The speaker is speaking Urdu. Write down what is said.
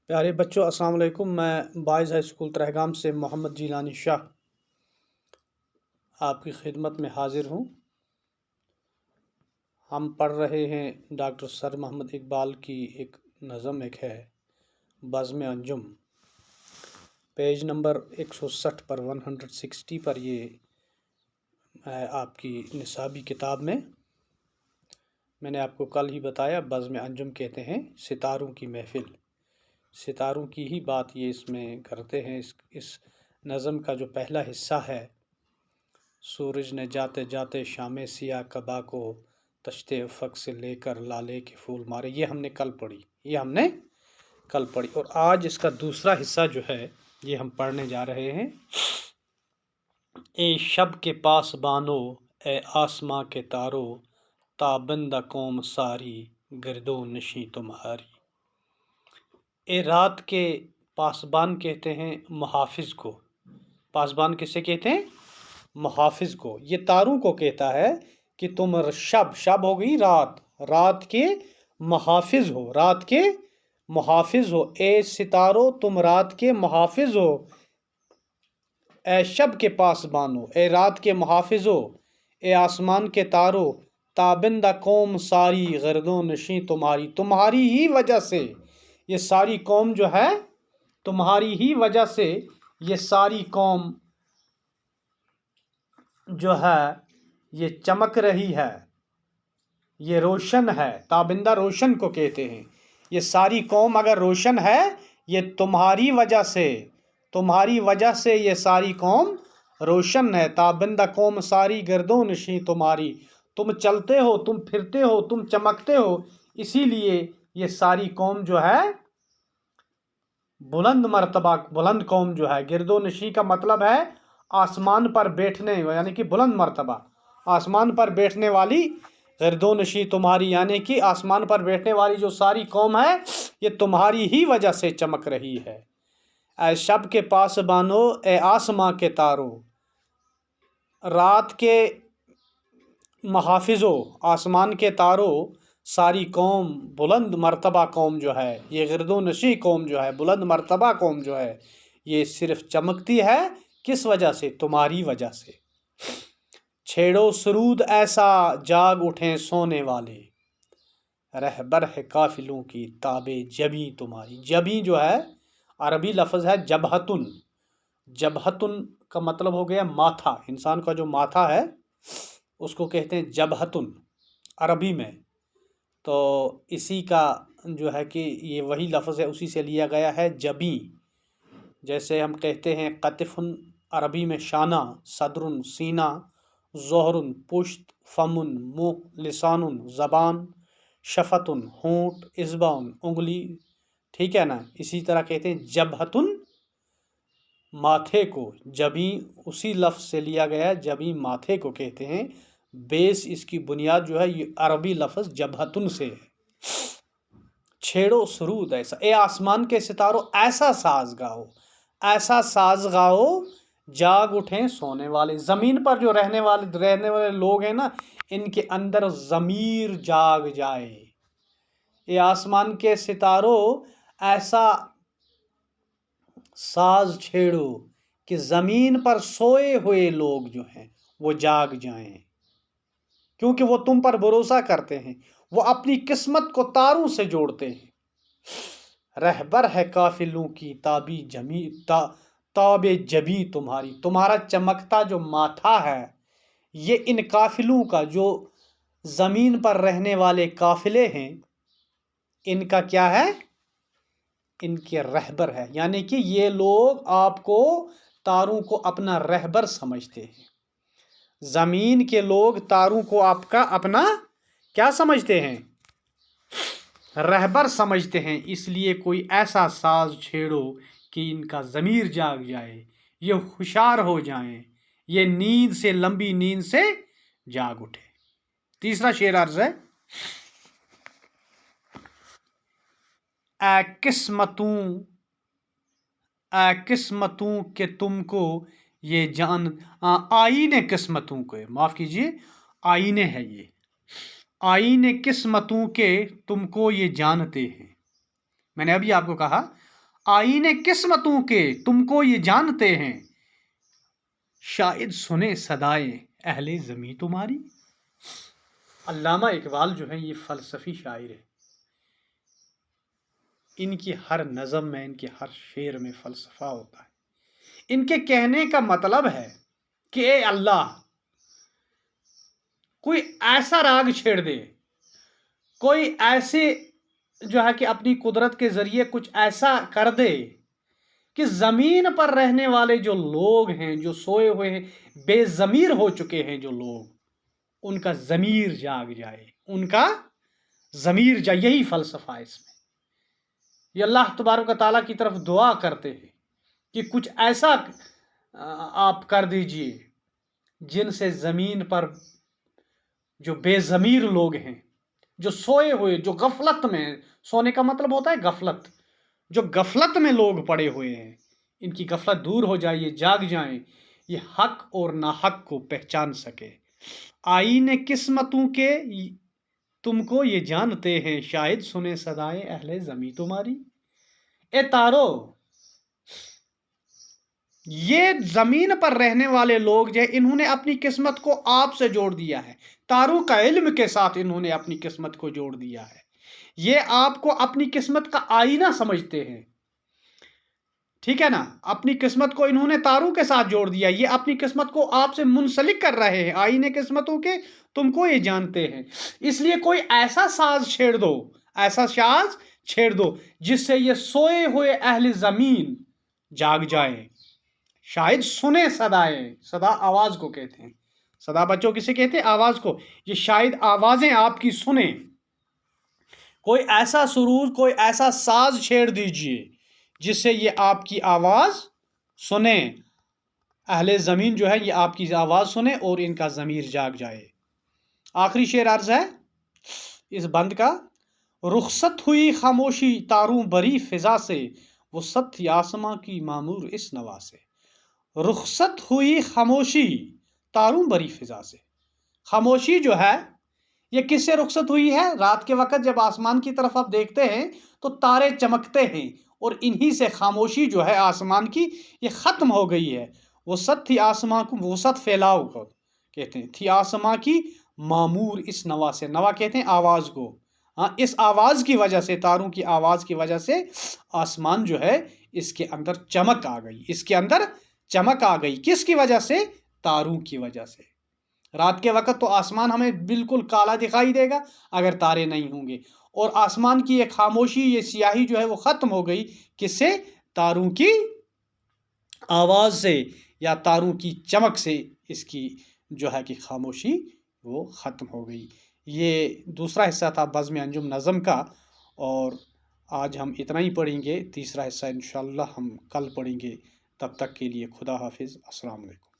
پیارے بچوں، السلام علیکم۔ میں بائز ہائی اسکول ترہگام سے محمد جیلانی شاہ آپ کی خدمت میں حاضر ہوں۔ ہم پڑھ رہے ہیں ڈاکٹر سر محمد اقبال کی ایک نظم ہے بزم انجم، پیج نمبر 160 پر 160 پر یہ ہے آپ کی نصابی کتاب میں نے آپ کو کل ہی بتایا بزم انجم کہتے ہیں ستاروں کی محفل، ستاروں کی ہی بات یہ اس میں کرتے ہیں۔ اس نظم کا جو پہلا حصہ ہے، سورج نے جاتے جاتے شام سیاہ قبا کو تشتے افق سے لے کر لالے کے پھول مارے، یہ ہم نے کل پڑھی اور آج اس کا دوسرا حصہ جو ہے یہ ہم پڑھنے جا رہے ہیں۔ اے شب کے پاس بانو، اے آسماں کے تارو، تابندہ قوم ساری گردو نشیں تمہاری۔ اے رات کے پاسبان کہتے ہیں محافظ کو، پاسبان کسے کہتے ہیں؟ محافظ کو۔ یہ تاروں کو کہتا ہے کہ تم شب ہو گئی رات کے محافظ ہو، رات کے محافظ ہو۔ اے ستارو تم رات کے محافظ ہو، اے شب کے پاسبانو، اے رات کے محافظ ہو، اے آسمان کے تارو، تابندہ قوم ساری گردوں نشیں تمہاری۔ تمہاری ہی وجہ سے یہ ساری قوم جو ہے، تمہاری ہی وجہ سے یہ ساری قوم جو ہے یہ چمک رہی ہے، یہ روشن ہے۔ تابندہ روشن کو کہتے ہیں۔ یہ ساری قوم اگر روشن ہے، یہ تمہاری وجہ سے یہ ساری قوم روشن ہے۔ تابندہ قوم ساری گردوں نشیں تمہاری، تم چلتے ہو، تم پھرتے ہو، تم چمکتے ہو، اسی لیے یہ ساری قوم جو ہے بلند مرتبہ، بلند قوم جو ہے۔ گردو نشیں کا مطلب ہے آسمان پر بیٹھنے، یعنی کہ بلند مرتبہ، آسمان پر بیٹھنے والی گردو نشیں تمہاری، یعنی کہ آسمان پر بیٹھنے والی جو ساری قوم ہے یہ تمہاری ہی وجہ سے چمک رہی ہے۔ اے شب کے پاس بانو، اے آسماں کے تارو، رات کے محافظو، آسمان کے تارو، ساری قوم بلند مرتبہ قوم جو ہے، یہ گردو نشیں قوم جو ہے، بلند مرتبہ قوم جو ہے، یہ صرف چمکتی ہے کس وجہ سے؟ تمہاری وجہ سے۔ چھیڑو سرود ایسا جاگ اٹھیں سونے والے، رہبر ہے قافلوں کی تابِ جبیں تمہاری۔ جبیں جو ہے عربی لفظ ہے جبہتن، جبہتن کا مطلب ہو گیا ماتھا، انسان کا جو ماتھا ہے اس کو کہتے ہیں جبہتن عربی میں۔ تو اسی کا جو ہے کہ یہ وہی لفظ ہے، اسی سے لیا گیا ہے جبیں۔ جیسے ہم کہتے ہیں قطفن عربی میں شانہ، صدرن سینہ، ظہرن پشت، فمن منہ، لسانن زبان، شفتن ہونٹ، اصبعن انگلی، ٹھیک ہے نا؟ اسی طرح کہتے ہیں جبہتن ماتھے کو، جبیں اسی لفظ سے لیا گیا ہے، جبیں ماتھے کو کہتے ہیں۔ بیس اس کی بنیاد جو ہے یہ عربی لفظ جبہتن سے ہے۔ چھیڑو سرود ایسا، اے آسمان کے ستاروں ایسا ساز گاؤ، ایسا ساز گاؤ جاگ اٹھیں سونے والے۔ زمین پر جو رہنے والے لوگ ہیں نا، ان کے اندر ضمیر جاگ جائے۔ اے آسمان کے ستاروں ایسا ساز چھیڑو کہ زمین پر سوئے ہوئے لوگ جو ہیں وہ جاگ جائیں، کیونکہ وہ تم پر بھروسہ کرتے ہیں، وہ اپنی قسمت کو تاروں سے جوڑتے ہیں۔ رہبر ہے قافلوں کی تابِ جبیں تمہاری۔ تمہارا چمکتا جو ماتھا ہے یہ ان قافلوں کا، جو زمین پر رہنے والے قافلے ہیں، ان کا کیا ہے؟ ان کے رہبر ہے، یعنی کہ یہ لوگ آپ کو، تاروں کو اپنا رہبر سمجھتے ہیں۔ زمین کے لوگ تاروں کو آپ کا اپنا کیا سمجھتے ہیں؟ رہبر سمجھتے ہیں۔ اس لیے کوئی ایسا ساز چھیڑو کہ ان کا ضمیر جاگ جائے، یہ ہوشیار ہو جائیں، یہ نیند سے، لمبی نیند سے جاگ اٹھے۔ تیسرا شعر عرض ہے، اے قسمتوں کہ تم کو یہ جان، آئینے قسمتوں کو، معاف کیجئے، آئینے ہے یہ، آئینے قسمتوں کے تم کو یہ جانتے ہیں۔ میں نے ابھی آپ کو کہا آئینے قسمتوں کے تم کو یہ جانتے ہیں، شاید سنے صدائیں اہل زمیں تمہاری۔ علامہ اقبال جو ہیں یہ فلسفی شاعر ہے، ان کی ہر نظم میں، ان کے ہر شعر میں فلسفہ ہوتا ہے۔ ان کے کہنے کا مطلب ہے کہ اے اللہ، کوئی ایسا راگ چھیڑ دے، کوئی ایسے جو ہے کہ اپنی قدرت کے ذریعے کچھ ایسا کر دے کہ زمین پر رہنے والے جو لوگ ہیں، جو سوئے ہوئے ہیں، بے ضمیر ہو چکے ہیں جو لوگ، ان کا ضمیر جاگ جائے، ان کا ضمیر جائے۔ یہی فلسفہ ہے اس میں۔ یہ اللہ تبارک و تعالیٰ کی طرف دعا کرتے ہیں کہ کچھ ایسا آپ کر دیجئے جن سے زمین پر جو بے ضمیر لوگ ہیں، جو سوئے ہوئے، جو غفلت میں، سونے کا مطلب ہوتا ہے غفلت، جو غفلت میں لوگ پڑے ہوئے ہیں، ان کی غفلت دور ہو جائے، یہ جاگ جائیں، یہ حق اور ناحق کو پہچان سکے۔ آئینے قسمتوں کے تم کو یہ جانتے ہیں، شاید سنے صدائیں اہل زمیں تمہاری۔ اے تارو، یہ زمین پر رہنے والے لوگ جو انہوں نے اپنی قسمت کو آپ سے جوڑ دیا ہے، تاروں کا علم کے ساتھ انہوں نے اپنی قسمت کو جوڑ دیا ہے۔ یہ آپ کو اپنی قسمت کا آئینہ سمجھتے ہیں، ٹھیک ہے نا؟ اپنی قسمت کو انہوں نے تاروں کے ساتھ جوڑ دیا، یہ اپنی قسمت کو آپ سے منسلک کر رہے ہیں۔ آئینے قسمتوں کے تم کو یہ جانتے ہیں، اس لیے کوئی ایسا ساز چھیڑ دو، ایسا ساز چھیڑ دو جس سے یہ سوئے ہوئے اہل زمین جاگ جائیں، شاید سنے صدائیں۔ صدا آواز کو کہتے ہیں، صدا بچوں کسے کہتے ہیں؟ آواز کو۔ یہ شاید آوازیں آپ کی سنیں، کوئی ایسا سرور، کوئی ایسا ساز چھیڑ دیجئے جس سے یہ آپ کی آواز سنیں، اہل زمین جو ہے یہ آپ کی آواز سنیں اور ان کا ضمیر جاگ جائے۔ آخری شعر عرض ہے اس بند کا: رخصت ہوئی خاموشی تاروں بری فضا سے، وسعت تھی آسماں کی معمور اس نوا سے۔ رخصت ہوئی خاموشی تاروں بری فضا سے۔ خاموشی جو ہے یہ کس سے رخصت ہوئی ہے؟ رات کے وقت جب آسمان کی طرف آپ دیکھتے ہیں تو تارے چمکتے ہیں، اور انہی سے خاموشی جو ہے آسمان کی یہ ختم ہو گئی ہے۔ وسعت تھی آسماں کو، وسعت پھیلاؤ کو کہتے ہیں، تھی آسماں کی معمور اس نوا سے۔ نوا کہتے ہیں آواز کو۔ ہاں، اس آواز کی وجہ سے، تاروں کی آواز کی وجہ سے آسمان جو ہے اس کے اندر چمک آ گئی، اس کے اندر چمک آ گئی۔ کس کی وجہ سے؟ تاروں کی وجہ سے۔ رات کے وقت تو آسمان ہمیں بالکل کالا دکھائی دے گا اگر تارے نہیں ہوں گے، اور آسمان کی یہ خاموشی، یہ سیاہی جو ہے وہ ختم ہو گئی، کس سے؟ تاروں کی آواز سے یا تاروں کی چمک سے اس کی جو ہے کہ خاموشی وہ ختم ہو گئی۔ یہ دوسرا حصہ تھا بزم انجم نظم کا، اور آج ہم اتنا ہی پڑھیں گے۔ تیسرا حصہ انشاءاللہ ہم کل پڑھیں گے۔ تب تک کے لیے خدا حافظ، السلام علیکم۔